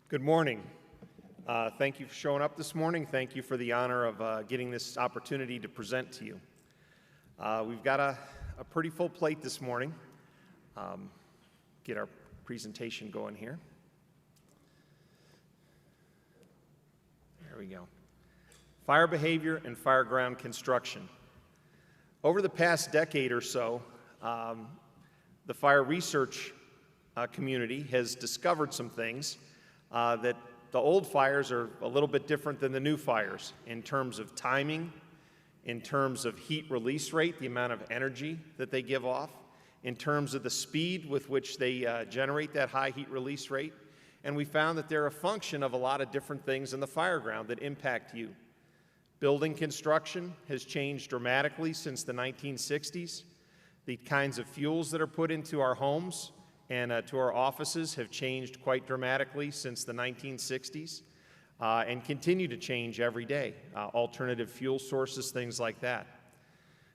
Good morning. Thank you for showing up this morning. Thank you for the honor of getting this opportunity to present to you. We've got a pretty full plate this morning. Get our presentation going here. There we go. Fire behavior and fire ground construction. Over the past decade or so, the fire research community has discovered some things that the old fires are a little bit different than the new fires in terms of timing, in terms of heat release rate, the amount of energy that they give off, in terms of the speed with which they generate that high heat release rate. And we found that they're a function of a lot of different things in the fire ground that impact you. Building construction has changed dramatically since the 1960s. The kinds of fuels that are put into our homes and to our offices have changed quite dramatically since the 1960s and continue to change every day. Alternative fuel sources, things like that.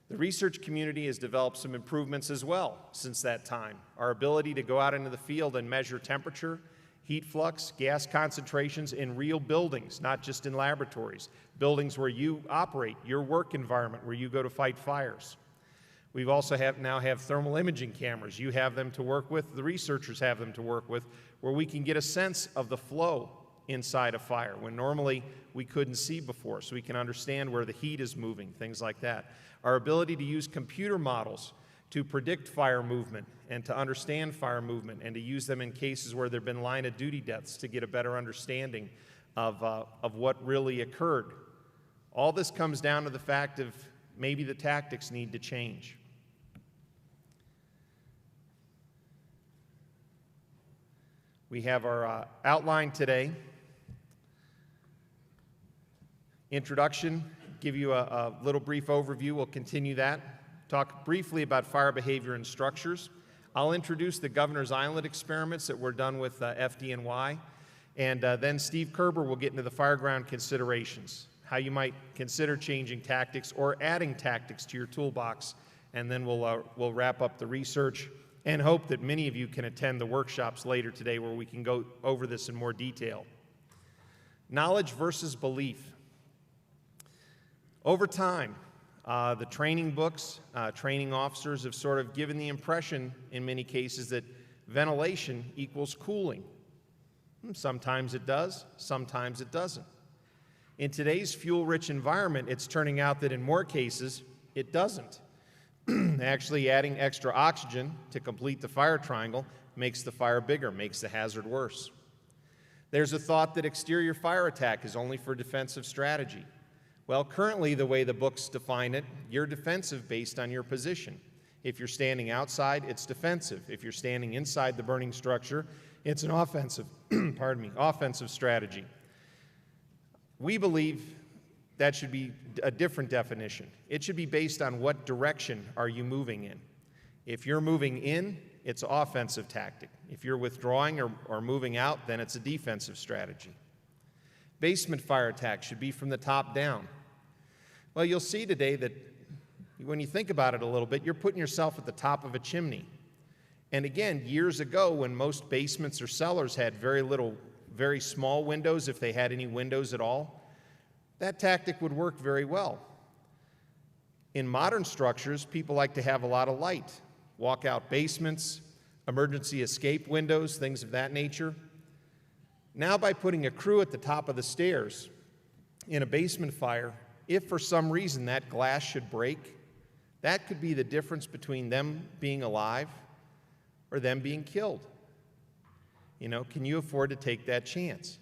The research community has developed some improvements as well since that time. Our ability to go out into the field and measure temperature, heat flux, gas concentrations in real buildings, not just in laboratories, buildings where you operate, your work environment, where you go to fight fires. We've also now have thermal imaging cameras. You have them to work with, the researchers have them to work with, where we can get a sense of the flow inside a fire when normally we couldn't see before, so we can understand where the heat is moving, things like that. Our ability to use computer models to predict fire movement and to understand fire movement and to use them in cases where there have been line of duty deaths to get a better understanding of what really occurred. All this comes down to the fact of maybe the tactics need to change. We have our outline today. Introduction, give you a little brief overview. We'll continue that. Talk briefly about fire behavior and structures. I'll introduce the Governor's Island experiments that were done with FDNY. And then Steve Kerber will get into the fire ground considerations, how you might consider changing tactics or adding tactics to your toolbox. And then we'll wrap up the research and hope that many of you can attend the workshops later today where we can go over this in more detail. Knowledge versus belief. Over time, the training books, training officers have sort of given the impression in many cases that ventilation equals cooling. Sometimes it does, sometimes it doesn't. In today's fuel-rich environment, it's turning out that in more cases, it doesn't. Actually, adding extra oxygen to complete the fire triangle makes the fire bigger, makes the hazard worse. There's a thought that exterior fire attack is only for defensive strategy. Well, currently, the way the books define it, you're defensive based on your position. If you're standing outside, it's defensive. If you're standing inside the burning structure, it's an offensive, offensive strategy. We believe that should be a different definition. It should be based on what direction are you moving in. If you're moving in, it's an offensive tactic. If you're withdrawing or moving out, then it's a defensive strategy. Basement fire attack should be from the top down. Well, you'll see today that when you think about it a little bit, you're putting yourself at the top of a chimney. And again, years ago, when most basements or cellars had very small windows, if they had any windows at all, that tactic would work very well. In modern structures, people like to have a lot of light. Walkout basements, emergency escape windows, things of that nature. Now, by putting a crew at the top of the stairs in a basement fire, if for some reason that glass should break, that could be the difference between them being alive or them being killed. You know, can you afford to take that chance?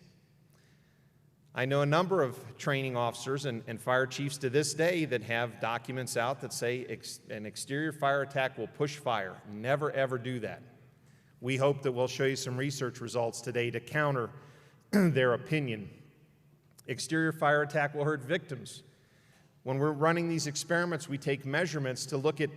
I know a number of training officers and fire chiefs to this day that have documents out that say an exterior fire attack will push fire. Never, ever do that. We hope that we'll show you some research results today to counter their opinion. Exterior fire attack will hurt victims. When we're running these experiments, we take measurements to look at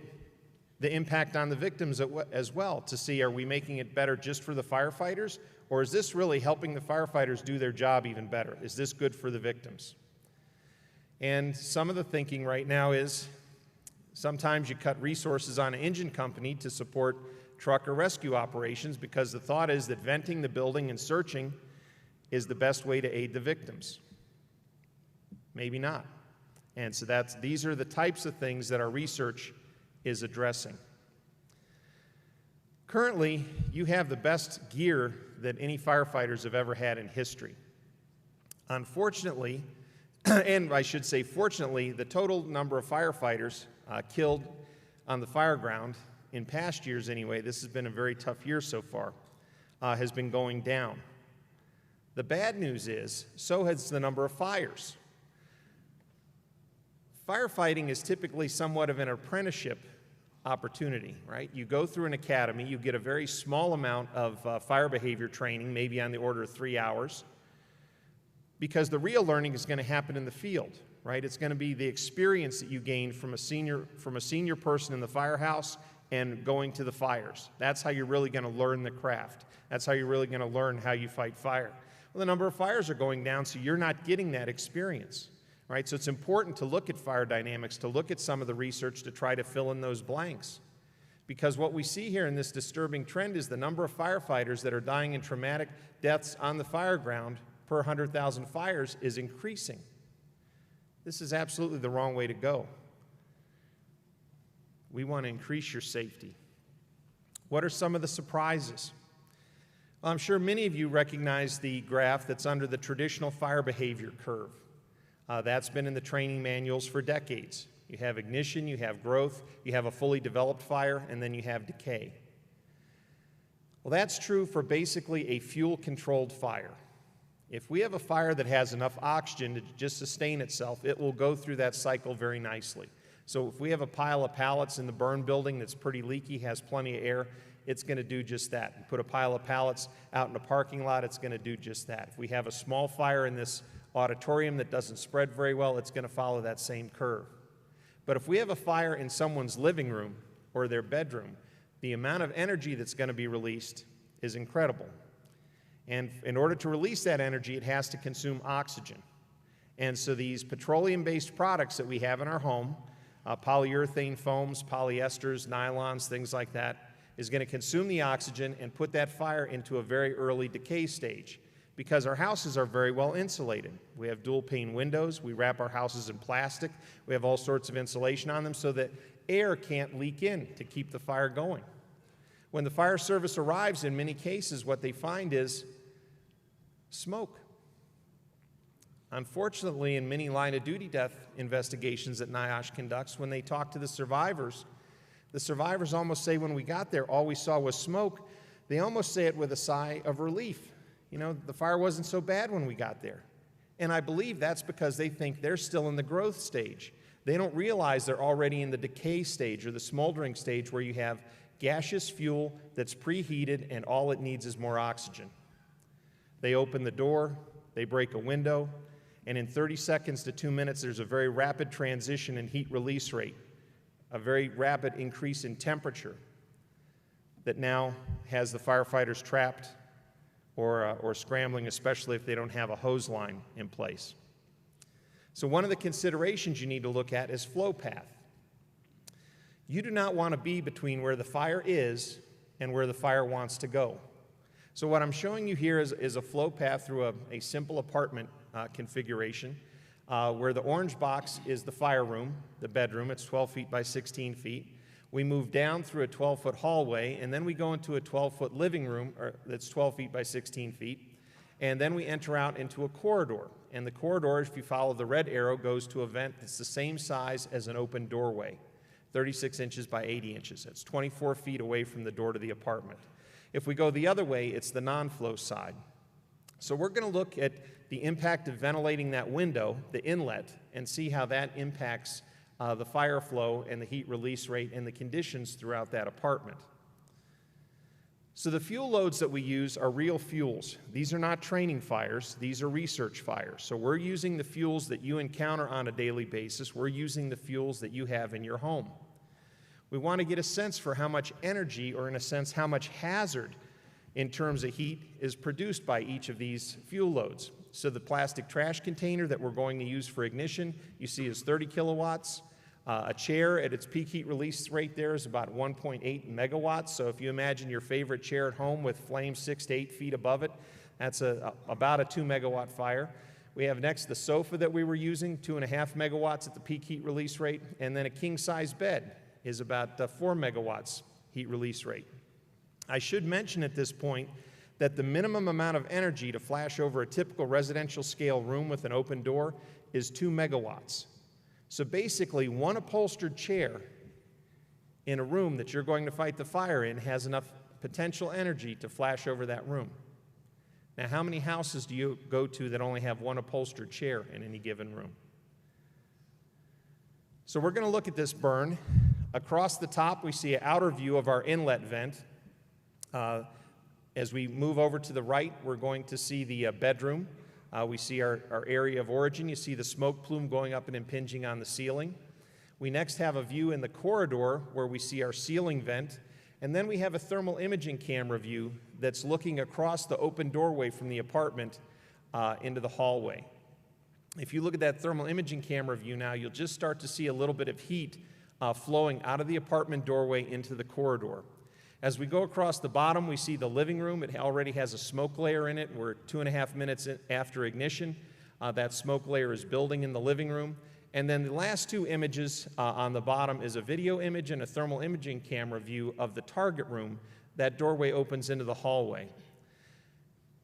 the impact on the victims as well, to see, are we making it better just for the firefighters, or is this really helping the firefighters do their job even better? Is this good for the victims? And some of the thinking right now is sometimes you cut resources on an engine company to support truck or rescue operations because the thought is that venting the building and searching is the best way to aid the victims. Maybe not. And so these are the types of things that our research is addressing. Currently, you have the best gear that any firefighters have ever had in history. Unfortunately, and I should say fortunately, the total number of firefighters killed on the fire ground, in past years anyway, this has been a very tough year so far, has been going down. The bad news is, so has the number of fires. Firefighting is typically somewhat of an apprenticeship opportunity, right? You go through an academy, you get a very small amount of fire behavior training, maybe on the order of 3 hours, because the real learning is going to happen in the field, right? It's going to be the experience that you gain from a senior person in the firehouse and going to the fires. That's how you're really going to learn the craft. That's how you're really going to learn how you fight fire. Well, the number of fires are going down, so you're not getting that experience, right? So it's important to look at fire dynamics, to look at some of the research to try to fill in those blanks. Because what we see here in this disturbing trend is the number of firefighters that are dying in traumatic deaths on the fire ground per 100,000 fires is increasing. This is absolutely the wrong way to go. We want to increase your safety. What are some of the surprises? Well, I'm sure many of you recognize the graph that's under the traditional fire behavior curve. That's been in the training manuals for decades. You have ignition, you have growth, you have a fully developed fire, and then you have decay. Well, that's true for basically a fuel-controlled fire. If we have a fire that has enough oxygen to just sustain itself, it will go through that cycle very nicely. So if we have a pile of pallets in the burn building that's pretty leaky, has plenty of air, it's going to do just that. You put a pile of pallets out in a parking lot, it's going to do just that. If we have a small fire in this auditorium that doesn't spread very well, it's going to follow that same curve. But if we have a fire in someone's living room or their bedroom, the amount of energy that's going to be released is incredible. And in order to release that energy, it has to consume oxygen. And so these petroleum-based products that we have in our home, polyurethane foams, polyesters, nylons, things like that, is going to consume the oxygen and put that fire into a very early decay stage. Because our houses are very well insulated. We have dual pane windows, we wrap our houses in plastic, we have all sorts of insulation on them so that air can't leak in to keep the fire going. When the fire service arrives, in many cases, what they find is smoke. Unfortunately, in many line-of-duty death investigations that NIOSH conducts, when they talk to the survivors almost say when we got there, all we saw was smoke. They almost say it with a sigh of relief. You know, the fire wasn't so bad when we got there. And I believe that's because they think they're still in the growth stage. They don't realize they're already in the decay stage or the smoldering stage where you have gaseous fuel that's preheated and all it needs is more oxygen. They open the door, they break a window, and in 30 seconds to 2 minutes, there's a very rapid transition in heat release rate, a very rapid increase in temperature that now has the firefighters trapped or scrambling, especially if they don't have a hose line in place. So one of the considerations you need to look at is flow path. You do not want to be between where the fire is and where the fire wants to go. So what I'm showing you here is a flow path through a simple apartment configuration where the orange box is the fire room, the bedroom. It's 12 feet by 16 feet. We move down through a 12-foot hallway, and then we go into a 12-foot living room that's 12 feet by 16 feet. And then we enter out into a corridor. And the corridor, if you follow the red arrow, goes to a vent that's the same size as an open doorway, 36 inches by 80 inches. It's 24 feet away from the door to the apartment. If we go the other way, it's the non-flow side. So we're going to look at the impact of ventilating that window, the inlet, and see how that impacts the fire flow and the heat release rate and the conditions throughout that apartment. So the fuel loads that we use are real fuels. These are not training fires, these are research fires. So we're using the fuels that you encounter on a daily basis. We're using the fuels that you have in your home. We want to get a sense for how much energy, or in a sense, how much hazard in terms of heat is produced by each of these fuel loads. So the plastic trash container that we're going to use for ignition, you see is 30 kilowatts. A chair at its peak heat release rate there is about 1.8 megawatts. So if you imagine your favorite chair at home with flames 6 to 8 feet above it, That's about a 2 megawatt fire. We have next the sofa that we were using, 2.5 megawatts at the peak heat release rate, and then a king-size bed is about 4 megawatts heat release rate. I should mention at this point that the minimum amount of energy to flash over a typical residential scale room with an open door is 2 megawatts. So basically, one upholstered chair in a room that you're going to fight the fire in has enough potential energy to flash over that room. Now, how many houses do you go to that only have one upholstered chair in any given room? So we're going to look at this burn. Across the top, we see an outer view of our inlet vent. As we move over to the right, we're going to see the bedroom. We see our area of origin. You see the smoke plume going up and impinging on the ceiling. We next have a view in the corridor where we see our ceiling vent. And then we have a thermal imaging camera view that's looking across the open doorway from the apartment into the hallway. If you look at that thermal imaging camera view now, you'll just start to see a little bit of heat flowing out of the apartment doorway into the corridor. As we go across the bottom, we see the living room. It already has a smoke layer in it. We're 2.5 minutes after ignition. That smoke layer is building in the living room. And then the last two images on the bottom is a video image and a thermal imaging camera view of the target room. That doorway opens into the hallway.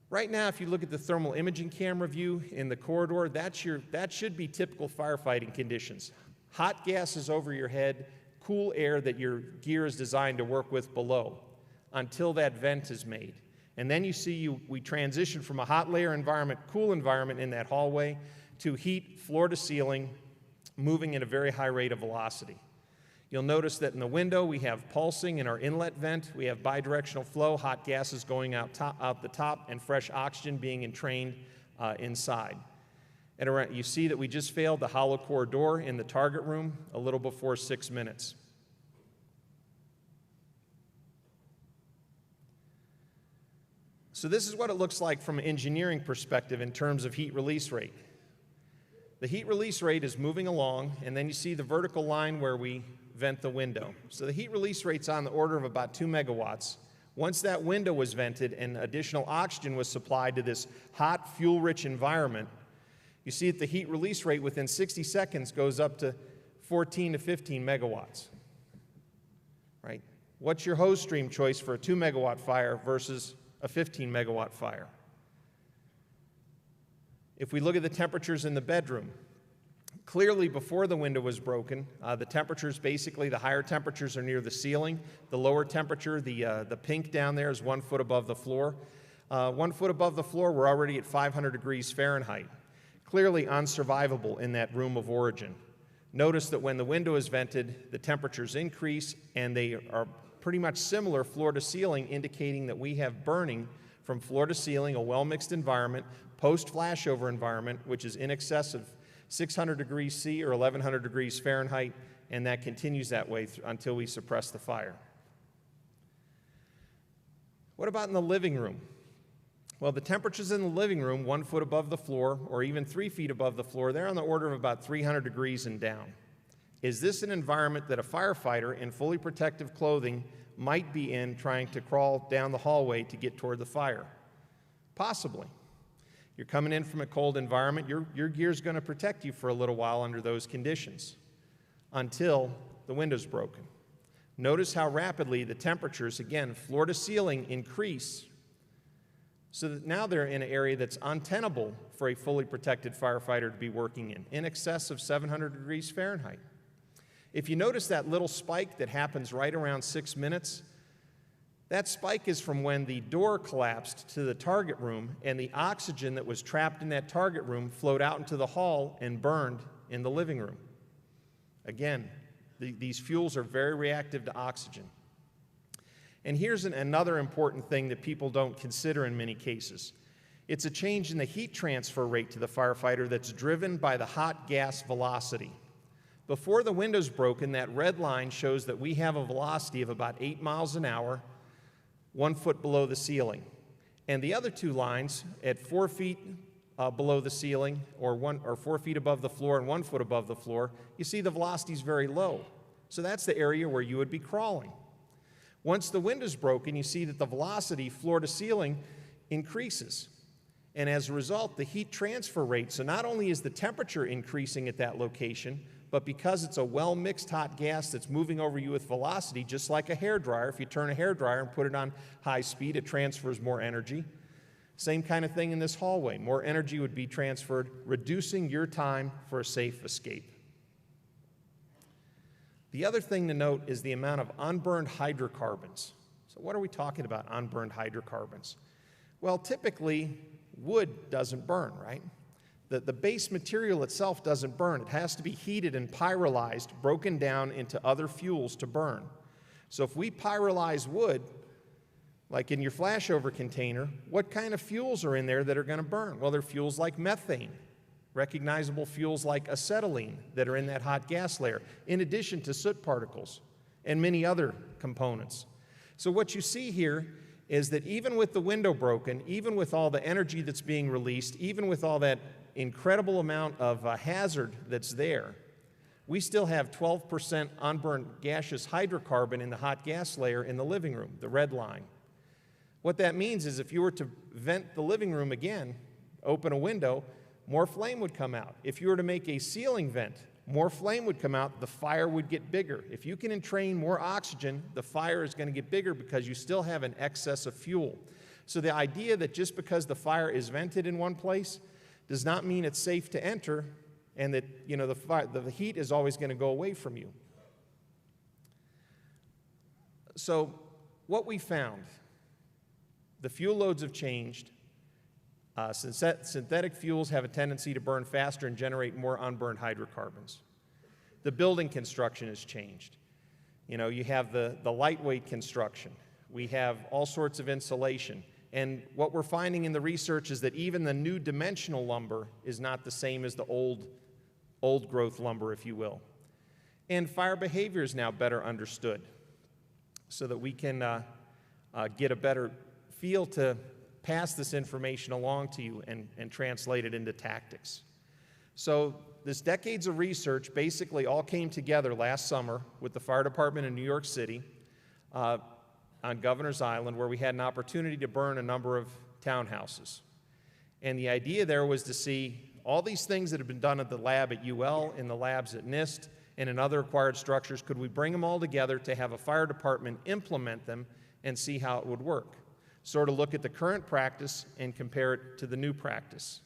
Right now, if you look at the thermal imaging camera view in the corridor, that should be typical firefighting conditions. Hot gases over your head, cool air that your gear is designed to work with below until that vent is made. And then you see we transition from a hot layer environment, cool environment in that hallway to heat floor to ceiling, moving at a very high rate of velocity. You'll notice that in the window we have pulsing in our inlet vent, we have bidirectional flow, hot gases going out the top, and fresh oxygen being entrained inside. And you see that we just failed the hollow core door in the target room a little before 6 minutes. So this is what it looks like from an engineering perspective in terms of heat release rate. The heat release rate is moving along, and then you see the vertical line where we vent the window. So the heat release rate's on the order of about 2 megawatts. Once that window was vented and additional oxygen was supplied to this hot, fuel-rich environment, you see that the heat release rate within 60 seconds goes up to 14 to 15 megawatts. Right? What's your hose stream choice for a 2 megawatt fire versus a 15 megawatt fire? If we look at the temperatures in the bedroom, clearly before the window was broken, the temperatures, basically the higher temperatures are near the ceiling. The lower temperature, the pink down there, is 1 foot above the floor. 1 foot above the floor, we're already at 500 degrees Fahrenheit. Clearly unsurvivable in that room of origin. Notice that when the window is vented, the temperatures increase, and they are pretty much similar floor to ceiling, indicating that we have burning from floor to ceiling, a well-mixed environment, post-flashover environment, which is in excess of 600 degrees C or 1100 degrees Fahrenheit, and that continues that way until we suppress the fire. What about in the living room? Well, the temperatures in the living room, 1 foot above the floor or even 3 feet above the floor, they're on the order of about 300 degrees and down. Is this an environment that a firefighter in fully protective clothing might be in trying to crawl down the hallway to get toward the fire? Possibly. You're coming in from a cold environment, your gear's going to protect you for a little while under those conditions until the window's broken. Notice how rapidly the temperatures, again, floor to ceiling, increase so that now they're in an area that's untenable for a fully protected firefighter to be working in excess of 700 degrees Fahrenheit. If you notice that little spike that happens right around 6 minutes, that spike is from when the door collapsed to the target room and the oxygen that was trapped in that target room flowed out into the hall and burned in the living room. Again, these fuels are very reactive to oxygen. And here's another important thing that people don't consider in many cases. It's a change in the heat transfer rate to the firefighter that's driven by the hot gas velocity. Before the window's broken, that red line shows that we have a velocity of about 8 miles an hour, 1 foot below the ceiling. And the other two lines at 4 feet below the ceiling or 4 feet above the floor and 1 foot above the floor, you see the velocity is very low. So that's the area where you would be crawling. Once the window's broken, you see that the velocity floor to ceiling increases. And as a result, the heat transfer rate, so not only is the temperature increasing at that location, but because it's a well-mixed hot gas that's moving over you with velocity, just like a hairdryer, if you turn a hairdryer and put it on high speed, it transfers more energy. Same kind of thing in this hallway. More energy would be transferred, reducing your time for a safe escape. The other thing to note is the amount of unburned hydrocarbons. So what are we talking about, unburned hydrocarbons? Well, typically, wood doesn't burn, right? The base material itself doesn't burn. It has to be heated and pyrolyzed, broken down into other fuels to burn. So if we pyrolyze wood, like in your flashover container, what kind of fuels are in there that are going to burn? Well, they're fuels like methane, recognizable fuels like acetylene that are in that hot gas layer, in addition to soot particles and many other components. So what you see here is that even with the window broken, even with all the energy that's being released, even with all that incredible amount of hazard that's there, we still have 12% unburned gaseous hydrocarbon in the hot gas layer in the living room, the red line. What that means is if you were to vent the living room again, open a window, more flame would come out. If you were to make a ceiling vent, more flame would come out, the fire would get bigger. If you can entrain more oxygen, the fire is going to get bigger because you still have an excess of fuel. So the idea that just because the fire is vented in one place does not mean it's safe to enter and that the heat is always going to go away from you. So what we found, the fuel loads have changed. Synthetic fuels have a tendency to burn faster and generate more unburned hydrocarbons. The building construction has changed. You have the lightweight construction. We have all sorts of insulation. And what we're finding in the research is that even the new dimensional lumber is not the same as the old growth lumber, if you will. And fire behavior is now better understood so that we can get a better feel to pass this information along to you and translate it into tactics. So this decades of research basically all came together last summer with the fire department in New York City on Governor's Island, where we had an opportunity to burn a number of townhouses. And the idea there was to see all these things that have been done at the lab at UL, in the labs at NIST, and in other acquired structures, could we bring them all together to have a fire department implement them and see how it would work? Sort of look at the current practice and compare it to the new practice.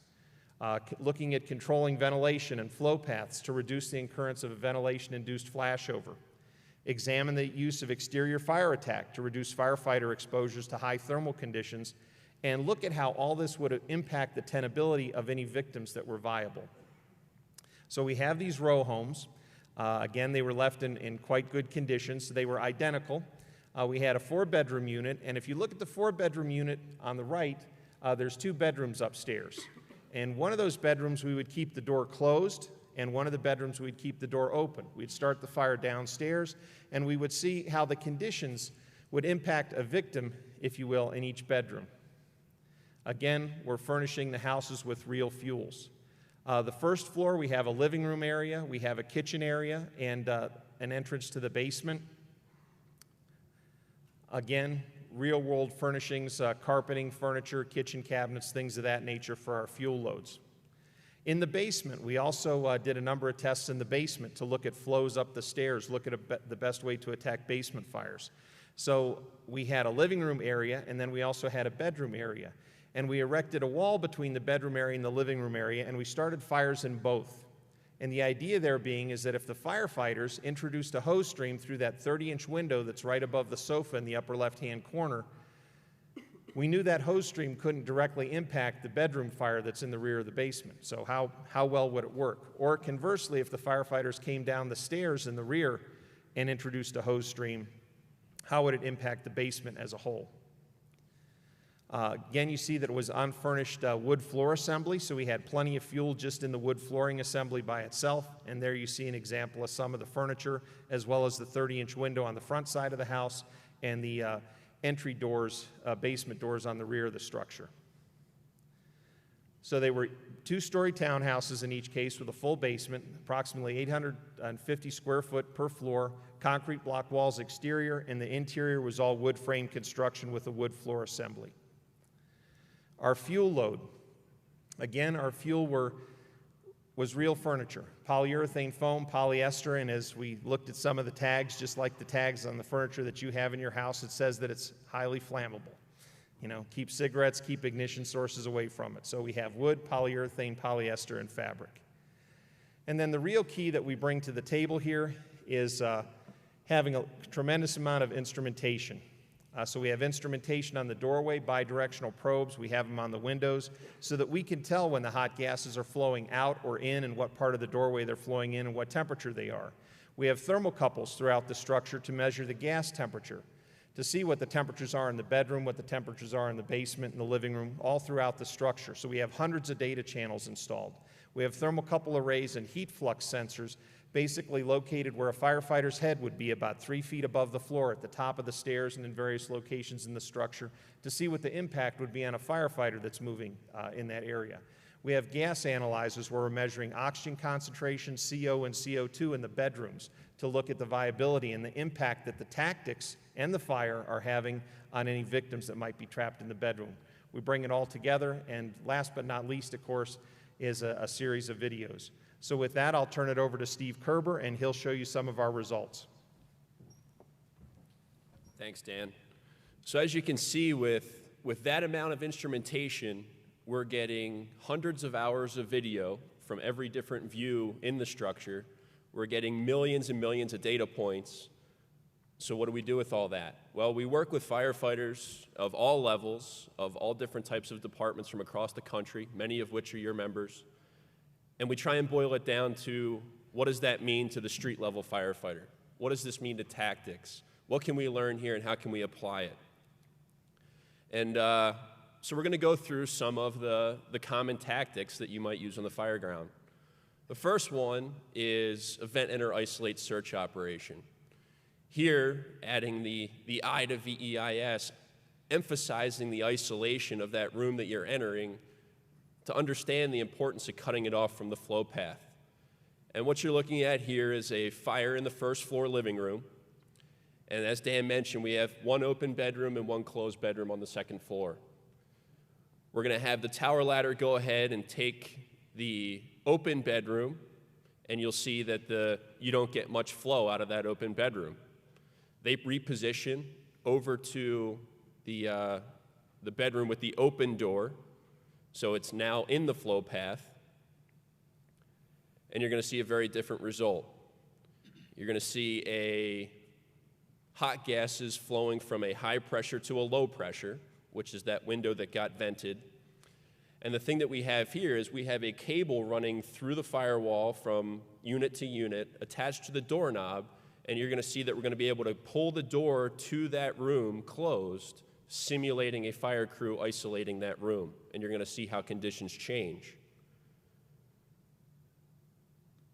Looking at controlling ventilation and flow paths to reduce the occurrence of a ventilation-induced flashover. Examine the use of exterior fire attack to reduce firefighter exposures to high thermal conditions, and look at how all this would impact the tenability of any victims that were viable. So we have these row homes. Again, they were left in quite good conditions. So they were identical. We had a 4-bedroom unit, and if you look at the 4-bedroom unit on the right, there's 2 bedrooms upstairs. And one of those bedrooms we would keep the door closed, and one of the bedrooms we'd keep the door open. We'd start the fire downstairs, and we would see how the conditions would impact a victim, if you will, in each bedroom. Again, we're furnishing the houses with real fuels. The first floor, we have a living room area, we have a kitchen area, and an entrance to the basement. Again, real-world furnishings, carpeting, furniture, kitchen cabinets, things of that nature for our fuel loads. In the basement, we also did a number of tests in the basement to look at flows up the stairs, look at the best way to attack basement fires. So we had a living room area, and then we also had a bedroom area. And we erected a wall between the bedroom area and the living room area, and we started fires in both. And the idea there being is that if the firefighters introduced a hose stream through that 30-inch window that's right above the sofa in the upper left-hand corner, we knew that hose stream couldn't directly impact the bedroom fire that's in the rear of the basement. So how well would it work? Or conversely, if the firefighters came down the stairs in the rear and introduced a hose stream, how would it impact the basement as a whole? Again, you see that it was unfurnished wood floor assembly, so we had plenty of fuel just in the wood flooring assembly by itself. And there you see an example of some of the furniture, as well as the 30-inch window on the front side of the house and the entry doors, basement doors on the rear of the structure. So they were 2-story townhouses in each case with a full basement, approximately 850 square foot per floor, concrete block walls exterior, and the interior was all wood frame construction with a wood floor assembly. Our fuel load, Again, our fuel was real furniture, polyurethane foam, polyester, and as we looked at some of the tags, just like the tags on the furniture that you have in your house, it says that it's highly flammable. You know, keep cigarettes, keep ignition sources away from it. So we have wood, polyurethane, polyester, and fabric. And then the real key that we bring to the table here is having a tremendous amount of instrumentation. So we have instrumentation on the doorway, bidirectional probes. We have them on the windows so that we can tell when the hot gases are flowing out or in and what part of the doorway they're flowing in and what temperature they are. We have thermocouples throughout the structure to measure the gas temperature, to see what the temperatures are in the bedroom, what the temperatures are in the basement and the living room, all throughout the structure. So we have hundreds of data channels installed. We have thermocouple arrays and heat flux sensors basically located where a firefighter's head would be, about 3 feet above the floor at the top of the stairs and in various locations in the structure, to see what the impact would be on a firefighter that's moving in that area. We have gas analyzers where we're measuring oxygen concentration, CO and CO2 in the bedrooms to look at the viability and the impact that the tactics and the fire are having on any victims that might be trapped in the bedroom. We bring it all together, and last but not least, of course, is a series of videos. So with that, I'll turn it over to Steve Kerber, and he'll show you some of our results. Thanks, Dan. So as you can see, with that amount of instrumentation, we're getting hundreds of hours of video from every different view in the structure. We're getting millions and millions of data points. So what do we do with all that? Well, we work with firefighters of all levels, of all different types of departments from across the country, many of which are your members. And we try and boil it down to, what does that mean to the street level firefighter? What does this mean to tactics? What can we learn here and how can we apply it? And so we're going to go through some of the common tactics that you might use on the fire ground. The first one is a vent, enter, isolate search operation. Here, adding the I to VEIS, emphasizing the isolation of that room that you're entering to understand the importance of cutting it off from the flow path. And what you're looking at here is a fire in the first floor living room. And as Dan mentioned, we have one open bedroom and one closed bedroom on the second floor. We're going to have the tower ladder go ahead and take the open bedroom, and you'll see that you don't get much flow out of that open bedroom. They reposition over to the bedroom with the open door, so it's now in the flow path, and you're going to see a very different result. You're going to see hot gases flowing from a high pressure to a low pressure, which is that window that got vented. And the thing that we have here is we have a cable running through the firewall from unit to unit attached to the doorknob, and you're going to see that we're going to be able to pull the door to that room closed, simulating a fire crew isolating that room, and you're going to see how conditions change.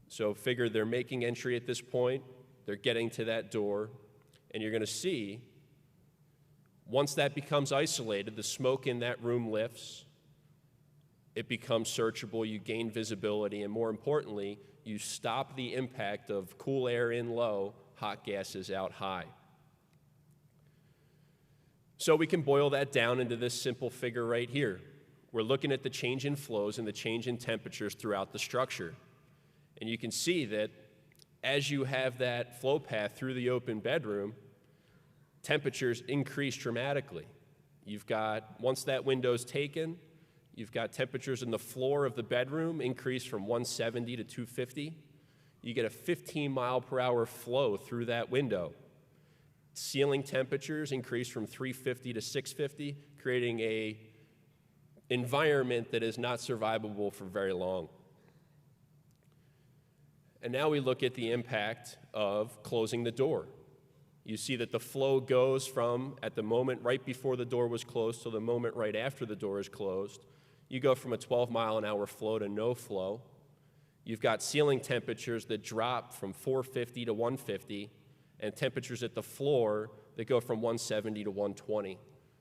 So figure they're making entry at this point, they're getting to that door, and you're going to see once that becomes isolated, the smoke in that room lifts, it becomes searchable, you gain visibility, and more importantly, you stop the impact of cool air in low, hot gases out high. So we can boil that down into this simple figure right here. We're looking at the change in flows and the change in temperatures throughout the structure. And you can see that as you have that flow path through the open bedroom, temperatures increase dramatically. You've got, once that window's taken, you've got temperatures in the floor of the bedroom increase from 170 to 250. You get a 15 mile per hour flow through that window. Ceiling temperatures increase from 350 to 650, creating an environment that is not survivable for very long. And now we look at the impact of closing the door. You see that the flow goes from at the moment right before the door was closed to the moment right after the door is closed. You go from a 12-mile-an-hour flow to no flow. You've got ceiling temperatures that drop from 450 to 150, and temperatures at the floor that go from 170 to 120.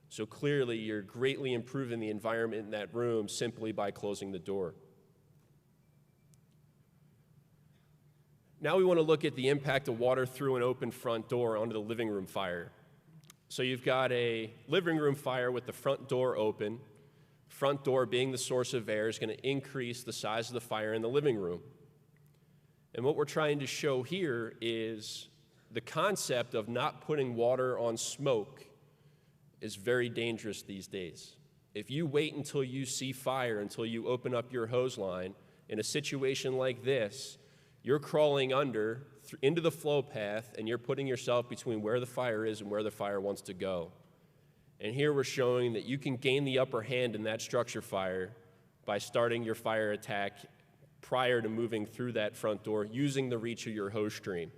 So clearly, you're greatly improving the environment in that room simply by closing the door. Now we want to look at the impact of water through an open front door onto the living room fire. So you've got a living room fire with the front door open. Front door being the source of air is going to increase the size of the fire in the living room. And what we're trying to show here is the concept of not putting water on smoke is very dangerous these days. If you wait until you see fire, until you open up your hose line, in a situation like this, you're crawling under into the flow path, and you're putting yourself between where the fire is and where the fire wants to go. And here we're showing that you can gain the upper hand in that structure fire by starting your fire attack prior to moving through that front door using the reach of your hose stream.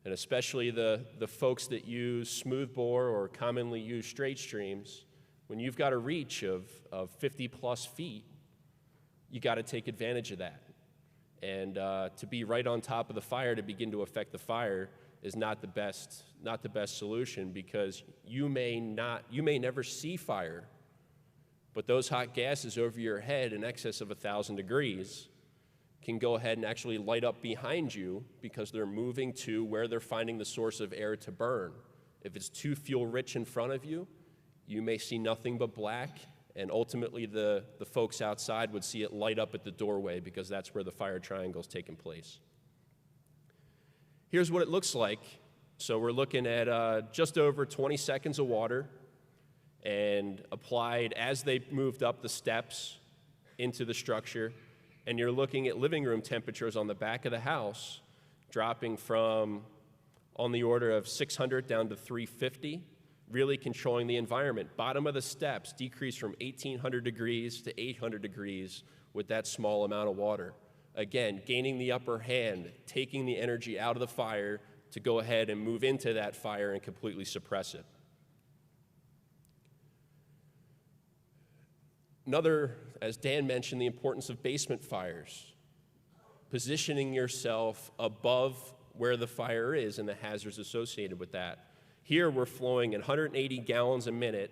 And especially the folks that use smoothbore or commonly use straight streams, when you've got a reach of 50 plus feet, you got to take advantage of that. And to be right on top of the fire to begin to affect the fire is not the best solution, because you may never see fire, but those hot gases over your head in excess of 1,000 degrees can go ahead and actually light up behind you because they're moving to where they're finding the source of air to burn. If it's too fuel rich in front of you, you may see nothing but black, and ultimately the folks outside would see it light up at the doorway because that's where the fire triangle is taking place. Here's what it looks like. So we're looking at just over 20 seconds of water, and applied as they moved up the steps into the structure. And you're looking at living room temperatures on the back of the house dropping from on the order of 600 down to 350, really controlling the environment. Bottom of the steps decreased from 1,800 degrees to 800 degrees with that small amount of water. Again, gaining the upper hand, taking the energy out of the fire to go ahead and move into that fire and completely suppress it. Another, as Dan mentioned, the importance of basement fires. Positioning yourself above where the fire is and the hazards associated with that. Here we're flowing at 180 gallons a minute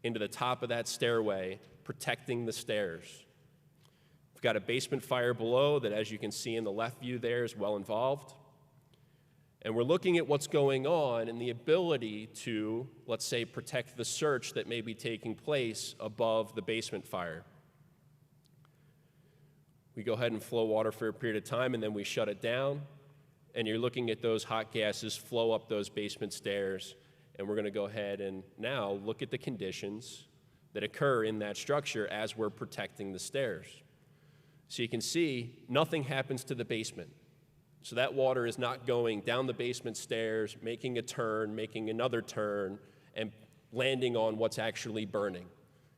into the top of that stairway, protecting the stairs. We've got a basement fire below that, as you can see in the left view there, is well involved. And we're looking at what's going on and the ability to, let's say, protect the search that may be taking place above the basement fire. We go ahead and flow water for a period of time, and then we shut it down. And you're looking at those hot gases flow up those basement stairs. And we're going to go ahead and now look at the conditions that occur in that structure as we're protecting the stairs. So you can see nothing happens to the basement. So that water is not going down the basement stairs, making a turn, making another turn, and landing on what's actually burning.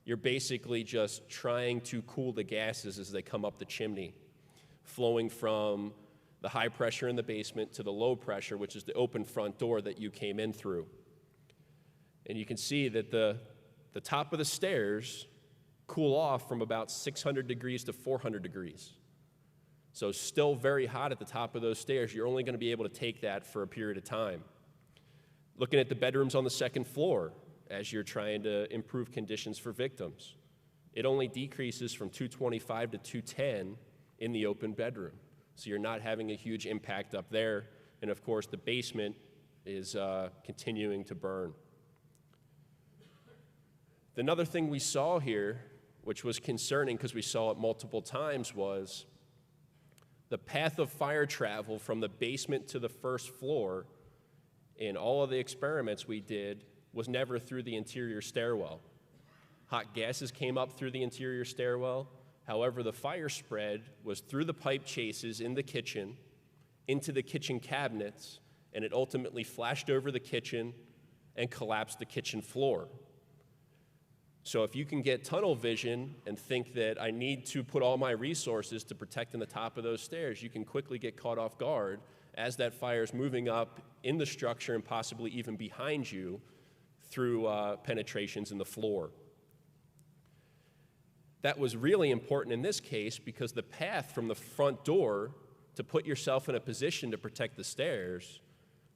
You're basically just trying to cool the gases as they come up the chimney, flowing from the high pressure in the basement to the low pressure, which is the open front door that you came in through. And you can see that the top of the stairs cool off from about 600 degrees to 400 degrees. So still very hot at the top of those stairs. You're only going to be able to take that for a period of time. Looking at the bedrooms on the second floor as you're trying to improve conditions for victims. It only decreases from 225 to 210 in the open bedroom. So you're not having a huge impact up there. And of course, the basement is continuing to burn. Another thing we saw here, which was concerning because we saw it multiple times, was the path of fire travel from the basement to the first floor in all of the experiments we did was never through the interior stairwell. Hot gases came up through the interior stairwell. However, the fire spread was through the pipe chases in the kitchen, into the kitchen cabinets, and it ultimately flashed over the kitchen and collapsed the kitchen floor. So if you can get tunnel vision and think that I need to put all my resources to protecting the top of those stairs, you can quickly get caught off guard as that fire is moving up in the structure and possibly even behind you through penetrations in the floor. That was really important in this case because the path from the front door to put yourself in a position to protect the stairs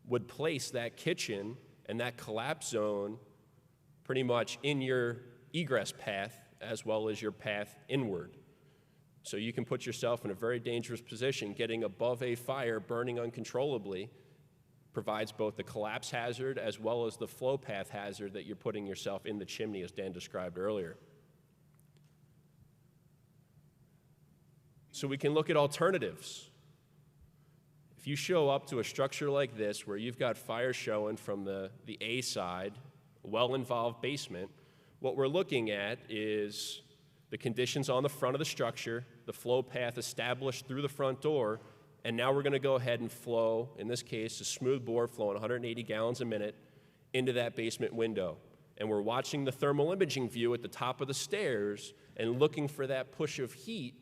would place that kitchen and that collapse zone pretty much in your egress path as well as your path inward. So you can put yourself in a very dangerous position. Getting above a fire burning uncontrollably provides both the collapse hazard as well as the flow path hazard that you're putting yourself in the chimney, as Dan described earlier. So we can look at alternatives. If you show up to a structure like this where you've got fire showing from the A side, a well-involved basement, what we're looking at is the conditions on the front of the structure, the flow path established through the front door, and now we're going to go ahead and flow, in this case, a smooth bore flowing 180 gallons a minute into that basement window. And we're watching the thermal imaging view at the top of the stairs and looking for that push of heat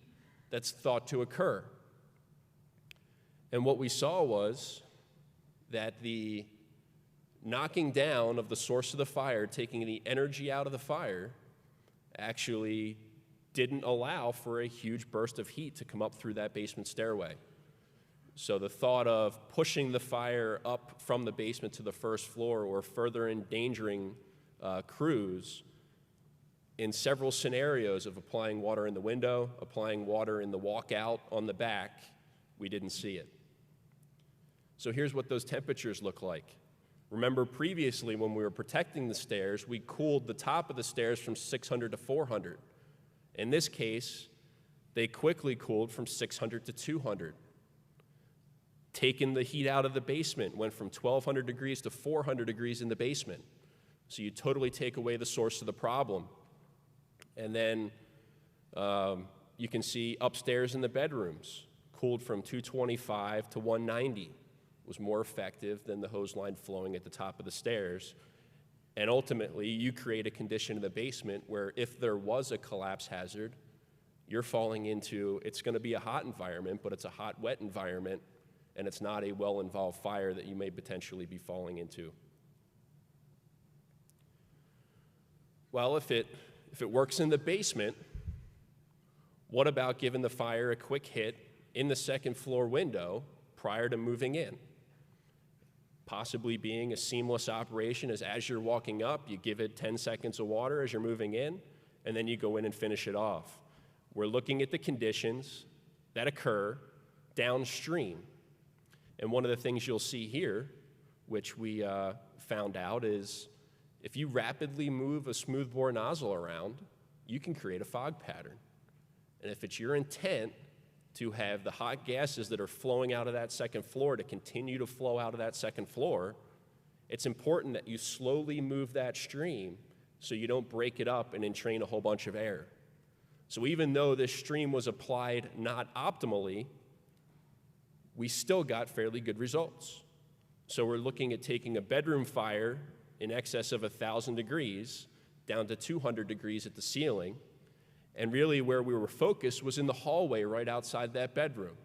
that's thought to occur. And what we saw was that the knocking down of the source of the fire, taking the energy out of the fire, actually didn't allow for a huge burst of heat to come up through that basement stairway. So the thought of pushing the fire up from the basement to the first floor or further endangering crews in several scenarios of applying water in the window, applying water in the walkout on the back, we didn't see it. So here's what those temperatures look like. Remember previously when we were protecting the stairs, we cooled the top of the stairs from 600 to 400. In this case, they quickly cooled from 600 to 200. Taking the heat out of the basement, went from 1,200 degrees to 400 degrees in the basement. So you totally take away the source of the problem. And then you can see upstairs in the bedrooms, cooled from 225 to 190. Was more effective than the hose line flowing at the top of the stairs. And ultimately, you create a condition in the basement where if there was a collapse hazard, you're falling into, it's going to be a hot environment, but it's a hot, wet environment, and it's not a well-involved fire that you may potentially be falling into. Well, if it works in the basement, what about giving the fire a quick hit in the second floor window prior to moving in? Possibly being a seamless operation as you're walking up, you give it 10 seconds of water as you're moving in, and then you go in and finish it off. We're looking at the conditions that occur downstream. And one of the things you'll see here, which we found out, is if you rapidly move a smoothbore nozzle around, you can create a fog pattern. And if it's your intent to have the hot gases that are flowing out of that second floor to continue to flow out of that second floor, it's important that you slowly move that stream so you don't break it up and entrain a whole bunch of air. So even though this stream was applied not optimally, we still got fairly good results. So we're looking at taking a bedroom fire in excess of 1,000 degrees down to 200 degrees at the ceiling. And really where we were focused was in the hallway right outside that bedroom.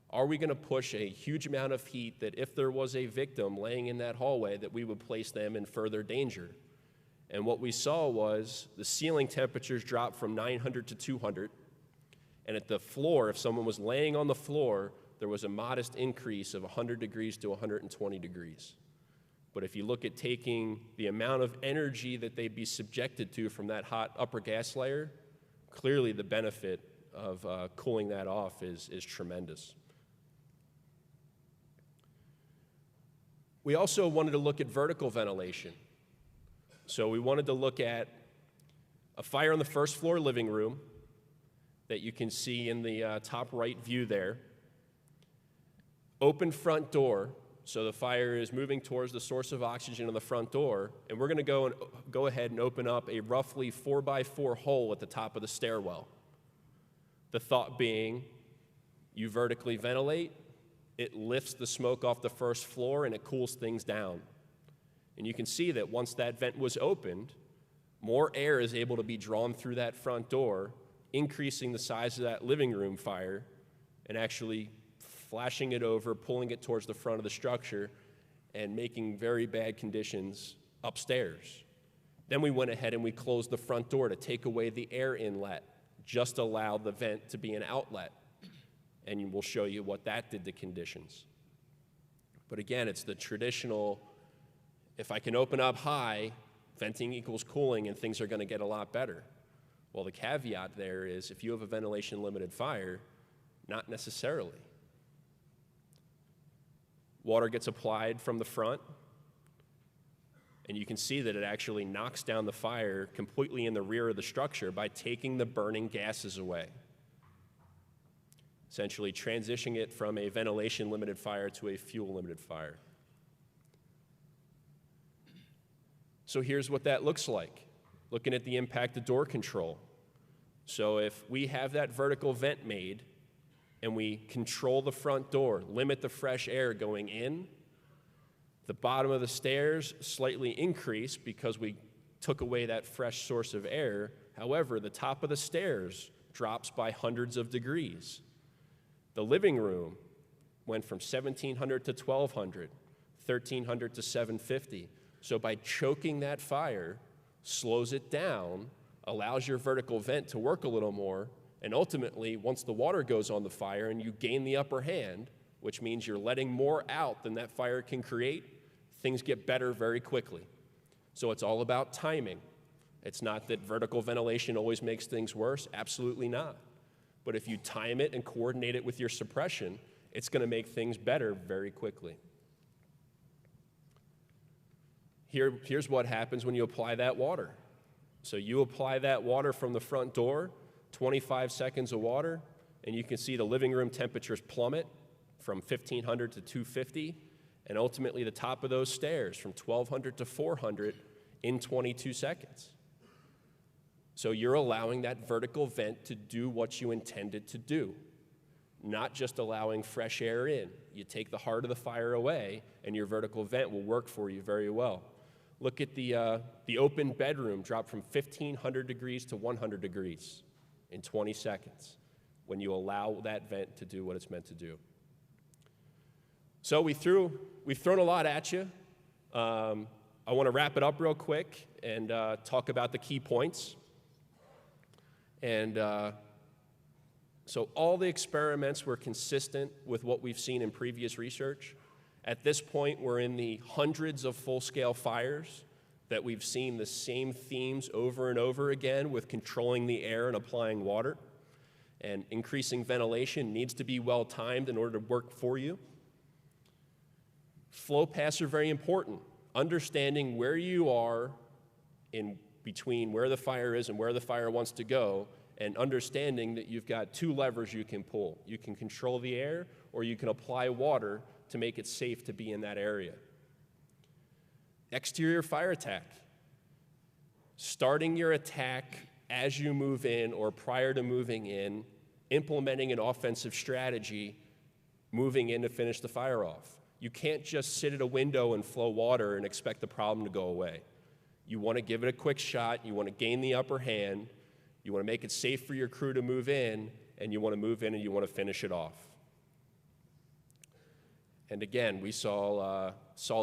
Are we going to push a huge amount of heat that if there was a victim laying in that hallway that we would place them in further danger? And what we saw was the ceiling temperatures dropped from 900 to 200. And at the floor, if someone was laying on the floor, there was a modest increase of 100 degrees to 120 degrees. But if you look at taking the amount of energy that they'd be subjected to from that hot upper gas layer, clearly the benefit of cooling that off is tremendous. We also wanted to look at vertical ventilation. So we wanted to look at a fire on the first floor living room that you can see in the top right view there. Open front door, so the fire is moving towards the source of oxygen on the front door, and we're going to go ahead and open up a roughly 4x4 hole at the top of the stairwell. The thought being, you vertically ventilate, it lifts the smoke off the first floor, and it cools things down. And you can see that once that vent was opened, more air is able to be drawn through that front door, increasing the size of that living room fire, and actually flashing it over, pulling it towards the front of the structure, and making very bad conditions upstairs. Then we went ahead and we closed the front door to take away the air inlet, just allow the vent to be an outlet. And we'll show you what that did to conditions. But again, it's the traditional, if I can open up high, venting equals cooling and things are going to get a lot better. Well, the caveat there is if you have a ventilation-limited fire, not necessarily. Water gets applied from the front, and you can see that it actually knocks down the fire completely in the rear of the structure by taking the burning gases away. essentially transitioning it from a ventilation-limited fire to a fuel-limited fire. So here's what that looks like, looking at the impact of door control. So if we have that vertical vent made and we control the front door, limit the fresh air going in, the bottom of the stairs slightly increase because we took away that fresh source of air. However, the top of the stairs drops by hundreds of degrees. The living room went from 1,700 to 1,200, 1,300 to 750. So by choking that fire, slows it down, allows your vertical vent to work a little more, and ultimately, once the water goes on the fire and you gain the upper hand, which means you're letting more out than that fire can create, things get better very quickly. So it's all about timing. It's not that vertical ventilation always makes things worse. Absolutely not. But if you time it and coordinate it with your suppression, it's going to make things better very quickly. Here's what happens when you apply that water. So you apply that water from the front door, 25 seconds of water, and you can see the living room temperatures plummet from 1,500 to 250, and ultimately the top of those stairs from 1,200 to 400 in 22 seconds. So you're allowing that vertical vent to do what you intended to do, not just allowing fresh air in. You take the heart of the fire away, and your vertical vent will work for you very well. Look at the open bedroom drop from 1,500 degrees to 100 degrees in 20 seconds when you allow that vent to do what it's meant to do. So we've thrown a lot at you. I want to wrap it up real quick and talk about the key points. And so all the experiments were consistent with what we've seen in previous research. At this point, we're in the hundreds of full-scale fires that we've seen the same themes over and over again with controlling the air and applying water. And increasing ventilation needs to be well-timed in order to work for you. Flow paths are very important. Understanding where you are in between where the fire is and where the fire wants to go, and understanding that you've got two levers you can pull. You can control the air, or you can apply water to make it safe to be in that area. Exterior fire attack. Starting your attack as you move in or prior to moving in, implementing an offensive strategy, moving in to finish the fire off. You can't just sit at a window and flow water and expect the problem to go away. You want to give it a quick shot, you want to gain the upper hand, you want to make it safe for your crew to move in, and you want to move in and you want to finish it off. And again, we saw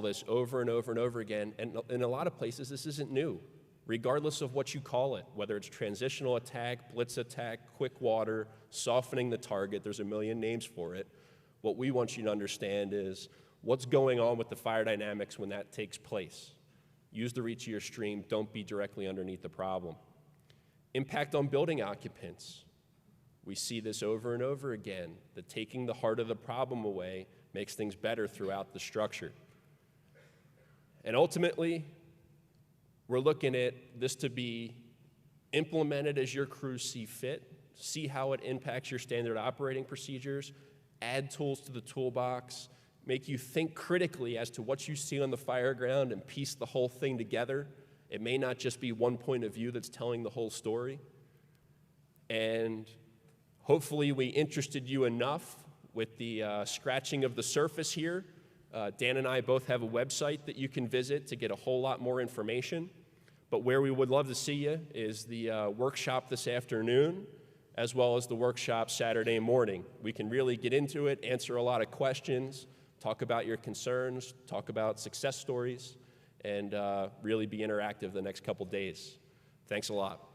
this over and over and over again, and in a lot of places this isn't new, regardless of what you call it, whether it's transitional attack, blitz attack, quick water, softening the target, there's a million names for it. What we want you to understand is what's going on with the fire dynamics when that takes place. Use the reach of your stream, don't be directly underneath the problem. Impact on building occupants. We see this over and over again, that taking the heart of the problem away makes things better throughout the structure. And ultimately, we're looking at this to be implemented as your crews see fit, see how it impacts your standard operating procedures, add tools to the toolbox, make you think critically as to what you see on the fire ground and piece the whole thing together. It may not just be one point of view that's telling the whole story. And hopefully we interested you enough with the scratching of the surface here. Dan and I both have a website that you can visit to get a whole lot more information. But where we would love to see you is the workshop this afternoon, as well as the workshop Saturday morning. We can really get into it, answer a lot of questions, talk about your concerns, talk about success stories, and really be interactive the next couple days. Thanks a lot.